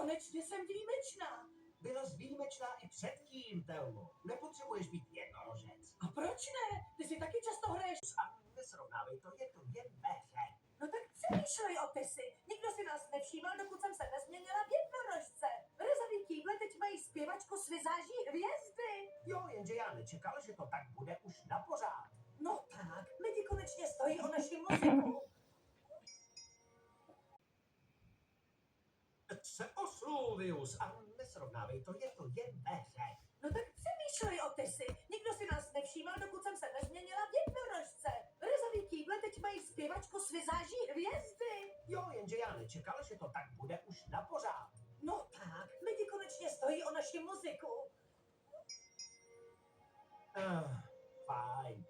Konečně jsem výjimečná. Byla jsi výjimečná i předtím, Telmo. Nepotřebuješ být jednorožec. A proč ne? Ty si taky často hraješ. A nesrovnávej to, je to jen ve hře. No tak přemýšlej, Otisy. Nikdo si nás nevšímal, dokud jsem se nezměnila v jednorožce. Rezavý kýble teď mají zpěvačku Svizáží hvězdy. Jo, jenže já nečekal, že to tak bude už na pořád. No tak, lidi konečně stojí o naši muziku. Osluvius. A nesrovnávej to, je to jen ve hře. No tak přemýšlej, Otisy. Nikdo si nás nevšímal, dokud jsem se nezměnila v jednorožce. Rezavý kýble teď mají zpěvačku Svizáží hvězdy. Jo, jenže já nečekal, že to tak bude už na pořád. No tak, lidi konečně stojí o naši muziku. Fajn.